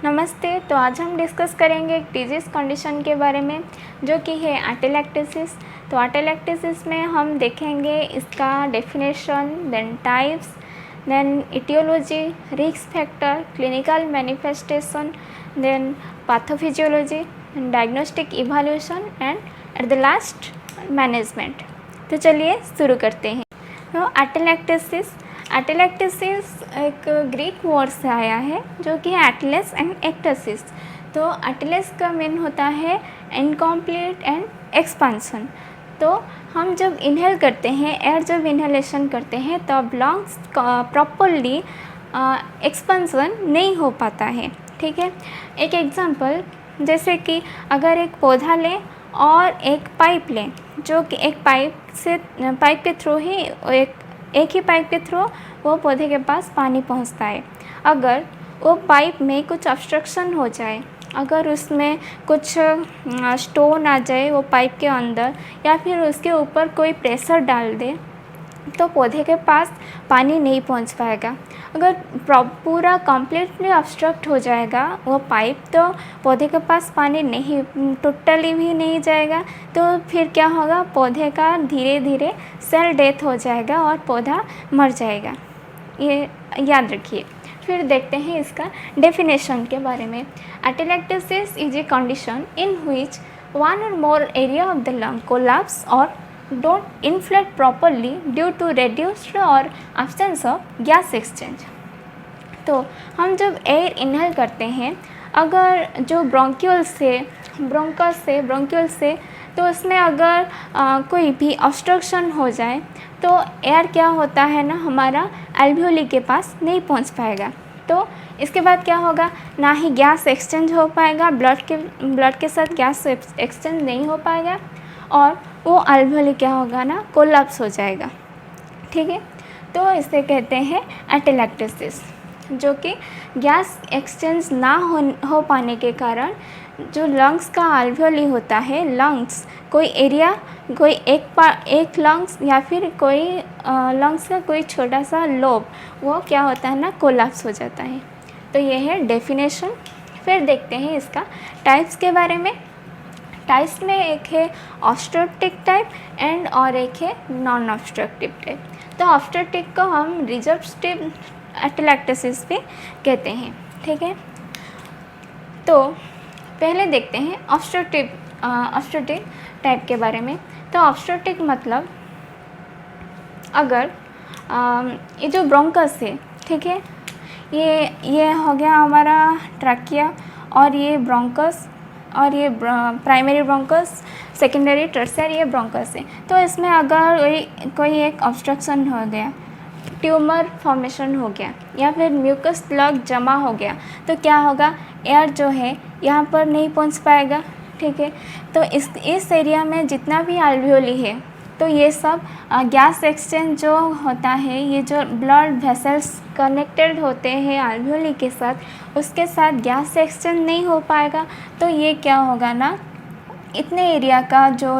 नमस्ते। तो आज हम डिस्कस करेंगे एक डिजीज़ कंडीशन के बारे में जो कि है एटेलेक्टेसिस। तो एटेलेक्टेसिस में हम देखेंगे इसका definition, then types, then aetiology, risk factor, clinical manifestation, then pathophysiology, diagnostic evaluation and at the last management. तो चलिए शुरू करते हैं। तो एटेलेक्टेसिस एक ग्रीक वर्ड से आया है जो कि है एटलेस एंड एक्टेसिस। तो एटलेस का मीन होता है इनकम्प्लीट एंड एक्सपांसन। तो हम जब इनहेल करते हैं, एयर जब इनहेलेशन करते हैं तब लंग्स प्रॉपरली एक्सपांसन नहीं हो पाता है। ठीक है, एक एग्जांपल जैसे कि अगर एक पौधा लें और एक पाइप लें, जो कि एक पाइप के थ्रू ही एक ही पाइप के थ्रू वो पौधे के पास पानी पहुंचता है। अगर वो पाइप में कुछ ऑब्स्ट्रक्शन हो जाए, अगर उसमें कुछ स्टोन आ जाए वो पाइप के अंदर, या फिर उसके ऊपर कोई प्रेशर डाल दे, तो पौधे के पास पानी नहीं पहुंच पाएगा। अगर पूरा कम्प्लीटली ऑब्स्ट्रक्ट हो जाएगा वो पाइप, तो पौधे के पास पानी नहीं, टोटली भी नहीं जाएगा। तो फिर क्या होगा, पौधे का धीरे धीरे सेल डेथ हो जाएगा और पौधा मर जाएगा। ये याद रखिए। फिर देखते हैं इसका डेफिनेशन के बारे में। Atelectasis is a condition in which one or more area of the lung collapse or don't inflate properly due to reduced or absence of gas exchange। तो हम जब एयर इनहेल करते हैं, अगर जो ब्रोंक्यूल से तो उसमें अगर कोई भी ऑब्स्ट्रक्शन हो जाए तो एयर क्या होता है ना, हमारा एल्वियोली के पास नहीं पहुंच पाएगा। तो इसके बाद क्या होगा, ना ही गैस एक्सचेंज हो पाएगा, ब्लड के साथ गैस एक्सचेंज नहीं हो पाएगा और वो एल्वियोली क्या होगा ना, कोलैप्स हो जाएगा। ठीक है, तो इसे कहते हैं एटेलेक्टेसिस, जो कि गैस एक्सचेंज ना हो पाने के कारण जो लंग्स का एल्वियोली होता है, लंग्स कोई एरिया, कोई एक लंग्स या फिर कोई लंग्स का कोई छोटा सा लोब, वो क्या होता है ना, कोलैप्स हो जाता है। तो ये है डेफिनेशन। फिर देखते हैं इसका टाइप्स के बारे में। टाइप्स में एक है ऑब्स्ट्रक्टिव टाइप एंड और एक है नॉन ऑब्स्ट्रक्टिव टाइप। तो ऑब्स्ट्रक्टिव को हम रिजर्वेटिव एटेलेक्टेसिस भी कहते हैं। ठीक है, तो पहले देखते हैं ऑब्स्ट्रक्टिव टाइप के बारे में। तो ऑब्स्ट्रक्टिव मतलब अगर ये जो ब्रोंकस है, ठीक है, ये हो गया हमारा ट्रैकिया, और ये ब्रोंकस, और ये प्राइमरी ब्रोंकस, सेकेंडरी टर्शियरी ये ब्रोंकस है। तो इसमें अगर कोई एक ऑब्स्ट्रक्शन हो गया, ट्यूमर फॉर्मेशन हो गया, या फिर म्यूकस प्लग जमा हो गया, तो क्या होगा, एयर जो है यहाँ पर नहीं पहुँच पाएगा। ठीक है, तो इस एरिया में जितना भी एल्वियोली है, तो ये सब गैस एक्सचेंज जो होता है, ये जो ब्लड वेसल्स कनेक्टेड होते हैं एल्वियोली के साथ, उसके साथ गैस एक्सचेंज नहीं हो पाएगा। तो ये क्या होगा ना, इतने एरिया का जो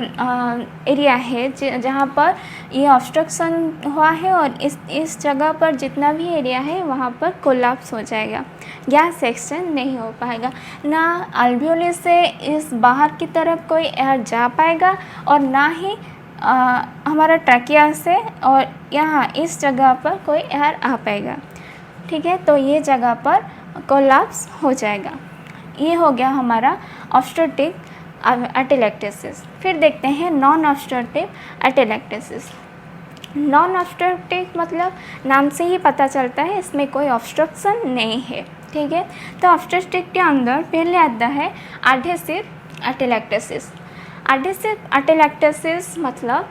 एरिया है जहाँ पर ये ऑब्स्ट्रक्शन हुआ है, और इस जगह पर जितना भी एरिया है वहाँ पर कोलैप्स हो जाएगा, गैस एक्सचेंज नहीं हो पाएगा। ना एल्वियोली से इस बाहर की तरफ कोई एयर जा पाएगा, और ना ही हमारा ट्रैकिया से और यहाँ इस जगह पर कोई एयर आ पाएगा। ठीक है, तो ये जगह पर कोलैप्स हो जाएगा। ये हो गया हमारा ऑब्स्ट्रक्टिव एटेलेक्टेसिस। फिर देखते हैं non obstructive atelectasis. Non obstructive मतलब नाम से ही पता चलता है इसमें कोई ऑब्स्ट्रक्शन नहीं है। ठीक है, तो ऑब्स्ट्रक्टिव के अंदर पहले आता है एडहेसिव एटेलेक्टेसिस। एडहेसिव एटेलेक्टेसिस मतलब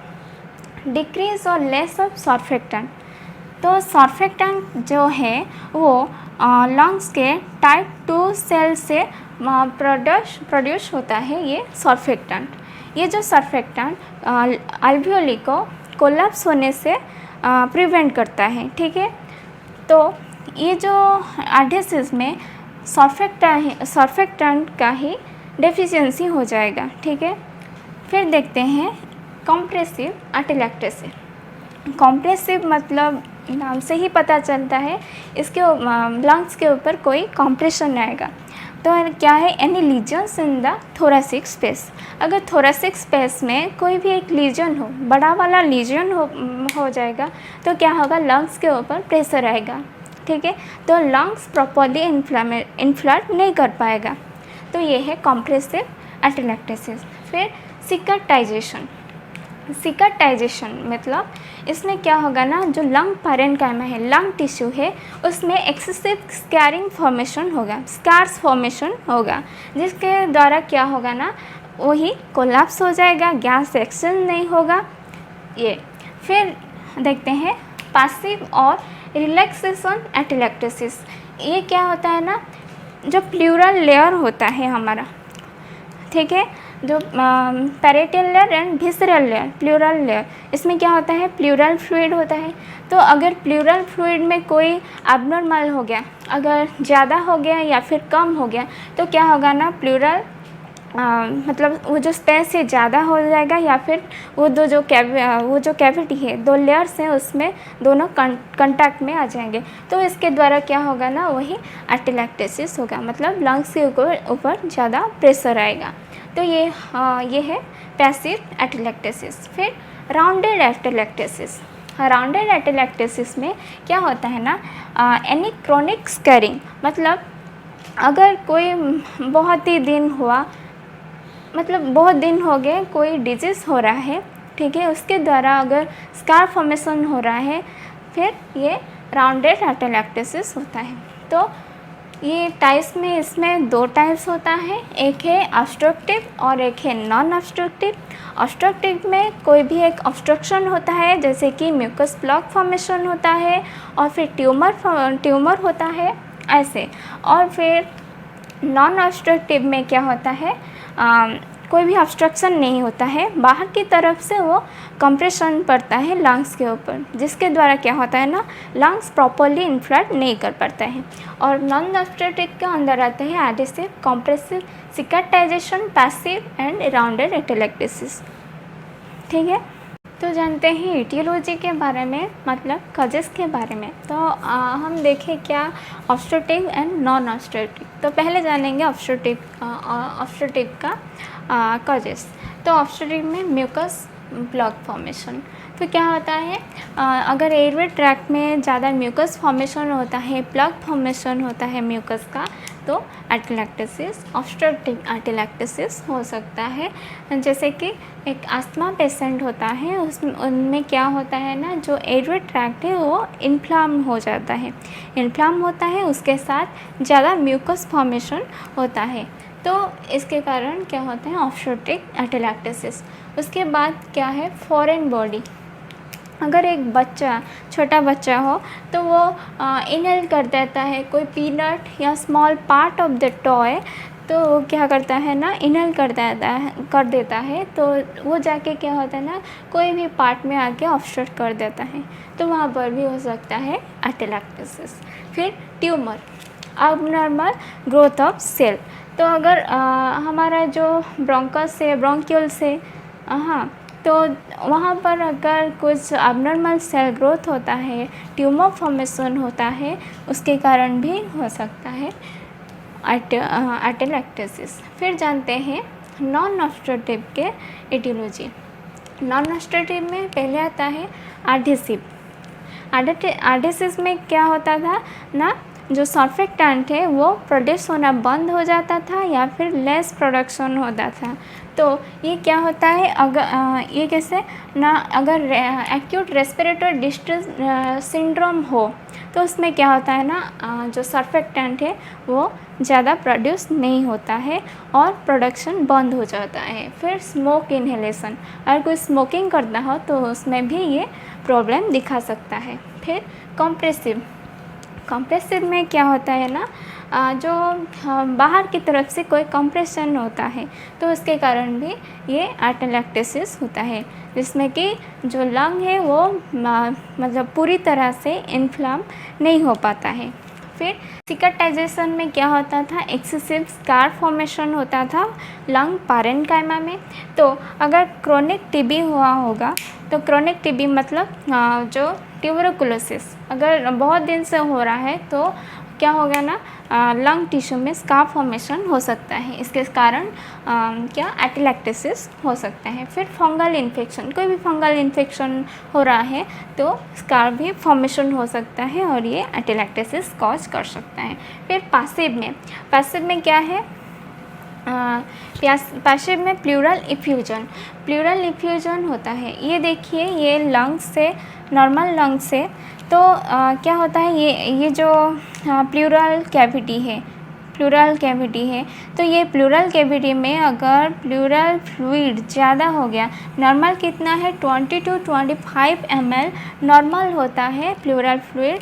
डिक्रीज और लेस ऑफ सर्फेक्टेंट। तो सर्फेक्टेंट जो है वो लंग्स के टाइप 2 सेल से प्रोड्यूस होता है, ये सर्फेक्टेंट। ये जो सर्फेक्टेंट एल्वियोली को कोलैप्स होने से प्रिवेंट करता है। ठीक है, तो ये जो एडहेसिव में सर्फेक्टेंट का ही डेफिशिएंसी हो जाएगा। ठीक है, फिर देखते हैं कॉम्प्रेसिव एटेलेक्टेसिस। कॉम्प्रेसिव मतलब नाम से ही पता चलता है इसके लंग्स के ऊपर कोई कॉम्प्रेशन आएगा। तो क्या है, any lesions in the thoracic space. अगर थोरेसिक स्पेस में कोई भी एक लीजन हो, बड़ा वाला लीजन हो जाएगा तो क्या होगा, लंग्स के ऊपर प्रेशर आएगा, ठीक है, तो लंग्स प्रॉपरली इन्फ्लेट नहीं कर पाएगा। तो ये है कॉम्प्रेसिव एटेलेक्टेसिस। फिर सिकटाइजेशन। सिकटाइजेशन मतलब इसमें क्या होगा ना, जो लंग पैरेन्काइमा है, लंग टिश्यू है, उसमें एक्सेसिव स्कैरिंग फॉर्मेशन होगा, स्कार्स फॉर्मेशन होगा, जिसके द्वारा क्या होगा ना, वही कोलैप्स हो जाएगा, गैस एक्सचेंज नहीं होगा। ये फिर देखते हैं पैसिव और रिलैक्सेशन एटेलेक्टेसिस। ये क्या होता है ना, जो प्लूरल लेयर होता है हमारा, ठीक है, जो parietal layer and visceral layer, pleural layer, इसमें क्या होता है, प्लूरल फ्लूइड होता है। तो अगर प्लूरल फ्लूइड में कोई एबनॉर्मल हो गया, अगर ज़्यादा हो गया या फिर कम हो गया, तो क्या होगा ना, प्लूरल मतलब वो जो स्पेस है ज़्यादा हो जाएगा, या फिर वो जो कैविटी है, दो लेयर्स हैं, उसमें दोनों कंटैक्ट में आ जाएंगे। तो इसके द्वारा क्या होगा ना, वही एटेलेक्टेसिस होगा, मतलब लंग्स के ऊपर ज़्यादा प्रेशर आएगा। तो ये है पैसिव एटेलेक्टेसिस। फिर राउंडेड एटेलेक्टेसिस। राउंडेड एटेलेक्टेसिस में क्या होता है ना, एनी क्रोनिक स्कैरिंग, मतलब अगर कोई बहुत ही दिन हुआ, मतलब बहुत दिन हो गए, कोई डिजीज़ हो रहा है, ठीक है, उसके द्वारा अगर स्कार फॉर्मेशन हो रहा है, फिर ये राउंडेड एटेलेक्टेसिस होता है। तो ये टाइप्स में, इसमें दो टाइप्स होता है, एक है ऑब्स्ट्रक्टिव और एक है नॉन ऑब्स्ट्रक्टिव। ऑब्स्ट्रक्टिव में कोई भी एक ऑब्स्ट्रक्शन होता है, जैसे कि म्यूकस ब्लॉक फॉर्मेशन होता है, और फिर ट्यूमर होता है ऐसे। और फिर नॉन ऑब्स्ट्रक्टिव में क्या होता है, कोई भी ऑब्स्ट्रक्शन नहीं होता है, बाहर की तरफ से वो कंप्रेशन पड़ता है लंग्स के ऊपर, जिसके द्वारा क्या होता है ना, लंग्स प्रॉपरली इन्फ्लेट नहीं कर पाता है। और नॉन ऑब्स्ट्रक्टिव के अंदर आते हैं adhesive, compressive, cicatrization, passive and rounded atelectasis, ठीक है। तो जानते हैं ईटियोलॉजी के बारे में, मतलब कजेस के बारे में। तो हम देखें क्या ऑब्स्ट्रक्टिव एंड नॉन ऑब्स्ट्रक्टिव। तो पहले जानेंगे ऑब्स्ट्रक्टिव का कजेस। तो ऑब्स्ट्रक्टिव में म्यूकस ब्लॉक फॉर्मेशन। तो क्या होता है, अगर एयरवे ट्रैक्ट में ज़्यादा म्यूकस फॉर्मेशन होता है, प्लग फॉर्मेशन होता है म्यूकस का, तो एटेलेक्टेसिस, ऑब्स्ट्रक्टिव एटेलेक्टेसिस हो सकता है। जैसे कि एक अस्थमा पेशेंट होता है, उनमें क्या होता है ना, जो एयरवे ट्रैक्ट है वो इन्फ्लाम हो जाता है, इन्फ्लाम होता है, उसके साथ ज़्यादा म्यूकस फॉर्मेशन होता है, तो इसके कारण क्या होता है, ऑब्स्ट्रक्टिव एटेलेक्टेसिस। उसके बाद क्या है, फॉरेन बॉडी। अगर एक बच्चा, छोटा बच्चा हो, तो वो इनहेल कर देता है कोई पीनट या small part of the toy, तो वो क्या करता है ना, इनहेल कर देता है, तो वो जाके क्या होता है ना, कोई भी पार्ट में आके ऑब्स्ट्रक्ट कर देता है, तो वहाँ पर भी हो सकता है एटेलेक्टेसिस। फिर tumour, abnormal growth of cell. तो अगर हमारा जो ब्रोंकस है, ब्रोंक्यूल्स है, हाँ, तो वहाँ पर अगर कुछ अबनॉर्मल सेल ग्रोथ होता है, ट्यूमर फॉर्मेशन होता है, उसके कारण भी हो सकता है एटेलेक्टेसिस। फिर जानते हैं नॉन ऑब्स्ट्रक्टिव के एटियोलॉजी। नॉन ऑब्स्ट्रक्टिव में पहले आता है एडहेसिव। एडहेसिव में क्या होता था ना, जो सर्फेक्टेंट है वो प्रोड्यूस होना बंद हो जाता था या फिर लेस प्रोडक्शन होता था। तो ये क्या होता है, अगर ये कैसे ना, अगर एक्यूट रेस्पिरेटरी डिस्ट्रेस सिंड्रोम हो, तो उसमें क्या होता है ना, जो सर्फेक्टेंट है वो ज़्यादा प्रोड्यूस नहीं होता है और प्रोडक्शन बंद हो जाता है। फिर स्मोक इन्हेलेशन, अगर कोई स्मोकिंग करता हो तो उसमें भी ये प्रॉब्लम दिखा सकता है। फिर कंप्रेसिव में क्या होता है ना, जो बाहर की तरफ से कोई कंप्रेशन होता है, तो उसके कारण भी ये एटेलेक्टेसिस होता है, जिसमें कि जो लंग है वो मतलब पूरी तरह से इन्फ्लाम नहीं हो पाता है। फिर सिकटाइजेशन में क्या होता था, एक्सेसिव स्कार फॉर्मेशन होता था लंग पैरेन्काइमा में। तो अगर क्रोनिक टीबी हुआ होगा, तो क्रोनिक टीबी मतलब जो ट्यूबरकुलोसिस अगर बहुत दिन से हो रहा है, तो क्या होगा ना, लंग टिश्यू में स्कार फॉर्मेशन हो सकता है। इसके कारण क्या एटेलेक्टेसिस हो सकता है। फिर फंगल इन्फेक्शन, कोई भी फंगल इन्फेक्शन हो रहा है तो स्कार भी फॉर्मेशन हो सकता है और ये एटेलेक्टेसिस कॉज कर सकता है। फिर पैसिव में क्या है, पैसिव में प्लूरल इफ्यूजन होता है। ये देखिए, ये लंग्स से, नॉर्मल लंग्स से तो क्या होता है, ये जो प्लूरल कैविटी है तो ये प्लूरल कैविटी में अगर प्लूरल फ्लूइड ज़्यादा हो गया, नॉर्मल कितना है 20 to 25 ml नॉर्मल होता है प्लूरल फ्लूइड,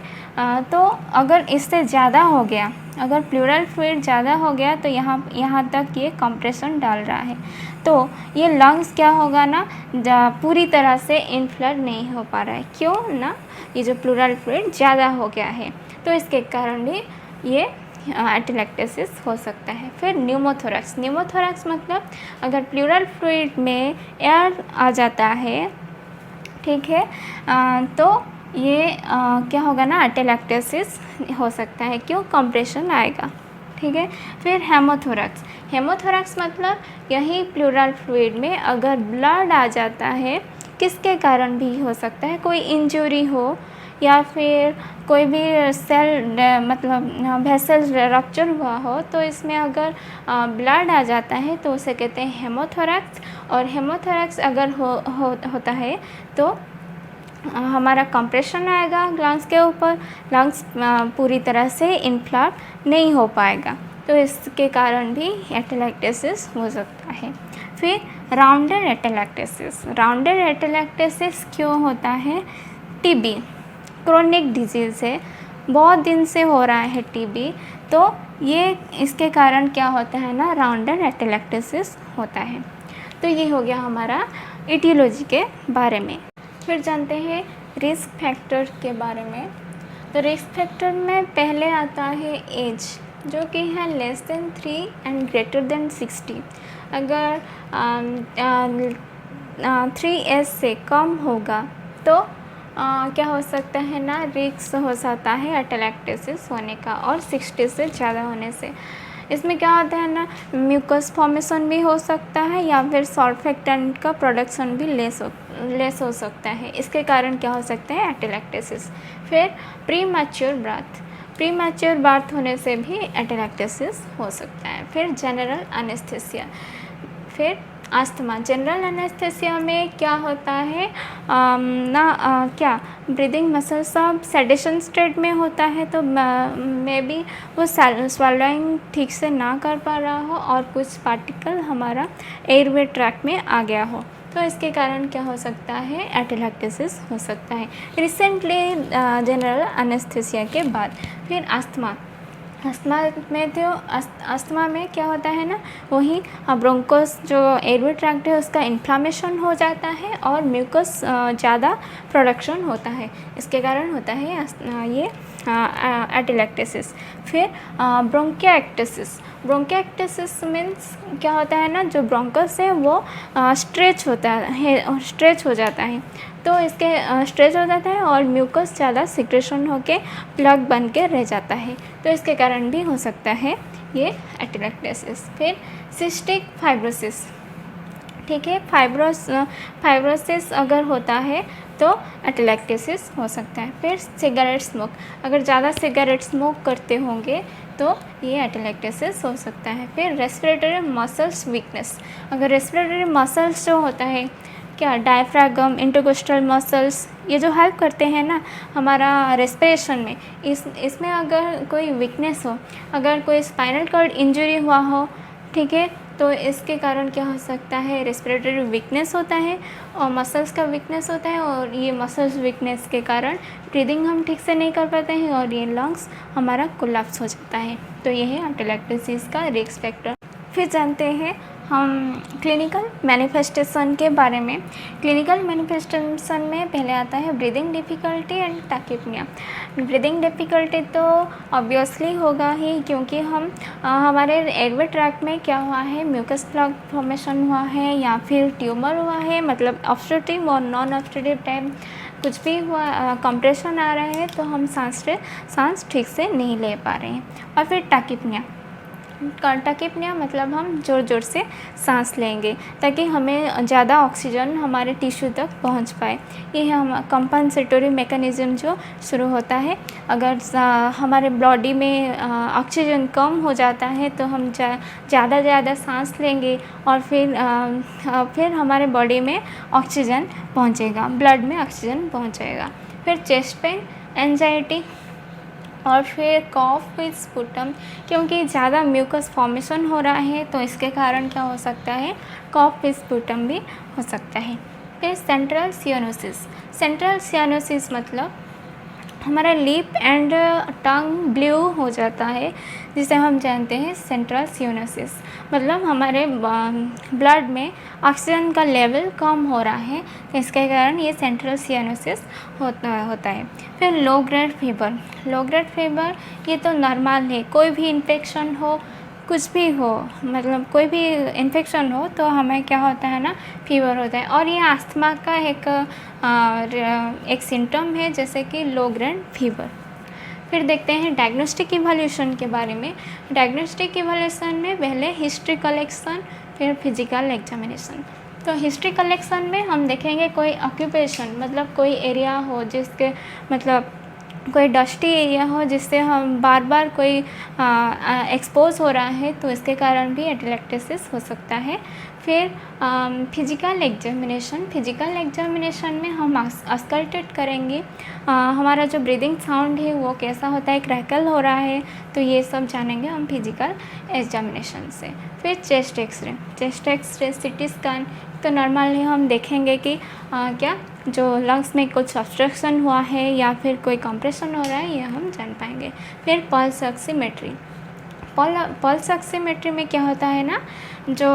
तो अगर इससे ज़्यादा हो गया, अगर प्लूरल फ्लूइड ज़्यादा हो गया तो यहाँ तक ये कंप्रेशन डाल रहा है, तो ये लंग्स क्या होगा ना, पूरी तरह से इन्फ्लड नहीं हो पा रहा है। क्यों ना, ये जो प्लूरल फ्लूइड ज़्यादा हो गया है, तो इसके कारण भी ये एटेलेक्टेसिस हो सकता है। फिर न्यूमोथोरैक्स मतलब अगर प्लूरल फ्लूइड में एयर आ जाता है, ठीक है, तो ये क्या होगा ना, एटेलेक्टेसिस हो सकता है। क्यों, कंप्रेशन आएगा, ठीक है। फिर हेमोथोरैक्स मतलब यही प्लूरल फ्लूइड में अगर ब्लड आ जाता है, किसके कारण भी हो सकता है, कोई इंजरी हो या फिर कोई भी सेल मतलब वेसल रप्चर हुआ हो, तो इसमें अगर ब्लड आ जाता है तो उसे कहते हैं हेमोथोरैक्स। और हेमोथोरैक्स अगर होता है तो हमारा कंप्रेशन आएगा लंग्स के ऊपर, लंग्स पूरी तरह से इन्फ्लेट नहीं हो पाएगा, तो इसके कारण भी एटेलेक्टेसिस हो सकता है। फिर राउंडेड एटेलेक्टेसिस क्यों होता है, टीबी क्रोनिक डिजीज़ है, बहुत दिन से हो रहा है टीबी, तो ये इसके कारण क्या होता है ना, राउंडेड एटेलेक्टेसिस होता है। तो ये हो गया हमारा इटियोलॉजी के बारे में। फिर जानते हैं रिस्क फैक्टर के बारे में। तो रिस्क फैक्टर में पहले आता है एज, जो कि है less than 3 and greater than 60। अगर 3 से कम होगा तो क्या हो सकता है ना, रिस्क हो सकता है एटेलेक्टेसिस होने का, और 60 से ज़्यादा होने से। इसमें क्या होता है ना, म्यूकस फॉर्मेशन भी हो सकता है या फिर सर्फेक्टेंट का प्रोडक्शन भी लेस हो सकता है। इसके कारण क्या हो सकता है, एटेलेक्टेसिस। फिर प्रीमैच्योर बर्थ होने से भी एटेलेक्टेसिस हो सकता है। फिर जनरल एनेस्थीसिया। फिर अस्थमा। जनरल एनेस्थीसिया में क्या होता है क्या ब्रीदिंग मसल सब सेडेशन स्टेट में होता है, तो मे बी वो स्वैलोइंग ठीक से ना कर पा रहा हो और कुछ पार्टिकल हमारा एयरवे ट्रैक में आ गया हो, तो इसके कारण क्या हो सकता है, एटेलेक्टेसिस हो सकता है रिसेंटली जनरल एनेस्थीसिया के बाद। फिर अस्थमा में क्या होता है ना, वही ब्रोंकोस जो एयरवे ट्रैक्ट है उसका इन्फ्लामेशन हो जाता है और म्यूकस ज़्यादा प्रोडक्शन होता है, इसके कारण होता है ये एटेलेक्टेसिस। फिर ब्रोंकिएक्टेसिस मीन्स क्या होता है ना, जो ब्रोंकस है वो स्ट्रेच हो जाता है, तो इसके स्ट्रेच हो जाता है और म्यूकस ज़्यादा सिक्रेशन होके प्लग बन के रह जाता है, तो इसके कारण भी हो सकता है ये एटेलेक्टेसिस। फिर सिस्टिक फाइब्रोसिस, ठीक है, फाइब्रोसिस अगर होता है तो एटेलेक्टेसिस हो सकता है। फिर सिगरेट स्मोक, अगर ज़्यादा सिगरेट स्मोक करते होंगे तो ये एटेलेक्टेसिस हो सकता है। फिर रेस्पिरेटरी मसल्स वीकनेस, अगर रेस्पिरेटरी मसल्स जो होता है क्या, डायफ्रागम, इंटरकोस्टल मसल्स, ये जो हेल्प करते हैं ना हमारा रेस्पिरेशन में, इसमें अगर कोई वीकनेस हो, अगर कोई स्पाइनल कॉर्ड इंजरी हुआ हो, ठीक है, तो इसके कारण क्या हो सकता है, रेस्पिरेटरी वीकनेस होता है और मसल्स का वीकनेस होता है, और ये मसल्स वीकनेस के कारण ब्रीदिंग हम ठीक से नहीं कर पाते हैं और ये लंग्स हमारा कोलैप्स हो जाता है, तो ये है एटेलेक्टेसिस का रिस्क फैक्टर। फिर जानते हैं हम क्लिनिकल मैनिफेस्टेशन के बारे में। क्लिनिकल मैनिफेस्टेशन में पहले आता है breathing difficulty and tachypnoea. Breathing difficulty तो ऑब्वियसली होगा ही, क्योंकि हमारे एयरवे ट्रैक्ट में क्या हुआ है, म्यूकस प्लग फॉर्मेशन हुआ है या फिर ट्यूमर हुआ है, मतलब ऑब्स्ट्रक्टिव और नॉन ऑब्स्ट्रक्टिव टाइप कुछ भी हुआ, कंप्रेशन आ रहा है तो हम सांस ठीक से नहीं ले पा रहे हैं। और फिर टाकिपनिया, टाकिपनिया मतलब हम ज़ोर ज़ोर से सांस लेंगे ताकि हमें ज़्यादा ऑक्सीजन हमारे टिश्यू तक पहुंच पाए। ये है हम कंपनसेटरी मैकेनिज़्म जो शुरू होता है। अगर हमारे बॉडी में ऑक्सीजन कम हो जाता है तो हम ज़्यादा सांस लेंगे और फिर हमारे बॉडी में ऑक्सीजन पहुंचेगा, ब्लड में ऑक्सीजन पहुंचेगा। फिर चेस्ट पेन, एंजाइटी और फिर कॉफ विद स्पुटम, क्योंकि ज़्यादा म्यूकस फॉर्मेशन हो रहा है तो इसके कारण क्या हो सकता है, कॉफ विद स्पुटम भी हो सकता है। फिर सेंट्रल सियानोसिस, सेंट्रल सियानोसिस मतलब हमारा लिप एंड टंग ब्लू हो जाता है, जिसे हम जानते हैं सेंट्रल सियानोसिस। मतलब हमारे ब्लड में ऑक्सीजन का लेवल कम हो रहा है, इसके कारण ये सेंट्रल सियानोसिस होता है। फिर low grade fever, low grade fever ये तो नॉर्मल है, कोई भी इन्फेक्शन हो, कुछ भी हो, मतलब कोई भी इन्फेक्शन हो तो हमें क्या होता है ना, फीवर होता है। और ये अस्थमा का एक सिम्टम है, जैसे कि लो ग्रेड फीवर। फिर देखते हैं डायग्नोस्टिक इवैल्यूएशन के बारे में। डायग्नोस्टिक इवैल्यूएशन में पहले हिस्ट्री कलेक्शन, फिर फिजिकल एग्जामिनेशन। तो हिस्ट्री कलेक्शन में हम देखेंगे कोई ऑक्यूपेशन, मतलब कोई एरिया हो जिसके मतलब कोई डस्टी एरिया हो जिससे हम बार बार कोई एक्सपोज हो रहा है तो इसके कारण भी एटेलेक्टेसिस हो सकता है। फिर फिजिकल एग्जामिनेशन, फिजिकल एग्जामिनेशन में हम अस्कल्टेट करेंगे, हमारा जो ब्रीदिंग साउंड है वो कैसा होता है, क्रैकल हो रहा है, तो ये सब जानेंगे हम फिजिकल एग्जामिनेशन से। फिर chest x-ray, chest x-ray, CT scan, तो नॉर्मली हम देखेंगे कि क्या जो लंग्स में कुछ ऑब्स्ट्रक्शन हुआ है या फिर कोई कंप्रेशन हो रहा है, ये हम जान पाएंगे। फिर पल्स ऑक्सीमेट्री, पल्स ऑक्सीमेट्री में क्या होता है ना, जो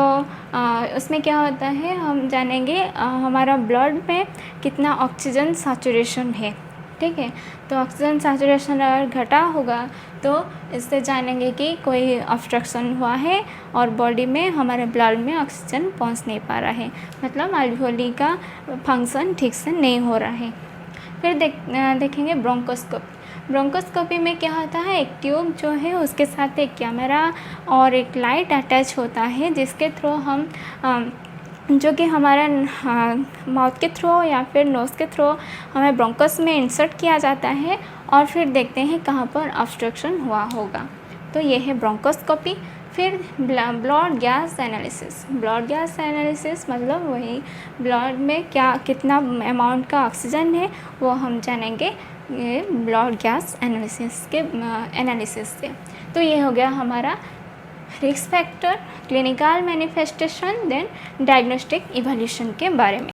उसमें क्या होता है हम जानेंगे हमारा ब्लड में कितना ऑक्सीजन सैचुरेशन है, ठीक है। तो ऑक्सीजन सैचुरेशन अगर घटा होगा तो इससे जानेंगे कि कोई ऑब्स्ट्रक्शन हुआ है और बॉडी में हमारे ब्लड में ऑक्सीजन पहुंच नहीं पा रहा है, मतलब अल्वियोली का फंक्शन ठीक से नहीं हो रहा है। फिर देखेंगे ब्रोंकोस्कोपी। ब्रोंकोस्कोपी में क्या होता है, एक ट्यूब जो है उसके साथ एक कैमरा और एक लाइट अटैच होता है, जिसके थ्रू हम जो कि हमारा माउथ के थ्रू या फिर नोज़ के थ्रू हमें ब्रोंकस में इंसर्ट किया जाता है और फिर देखते हैं कहाँ पर ऑब्स्ट्रक्शन हुआ होगा, तो ये है ब्रोंकोस्कोपी। फिर blood gas analysis, blood gas analysis मतलब वही ब्लड में कितना अमाउंट का ऑक्सीजन है वो हम जानेंगे ये ब्लड गैस एनालिसिस से। तो ये हो गया हमारा risk factor, clinical manifestation, then diagnostic evaluation के बारे में।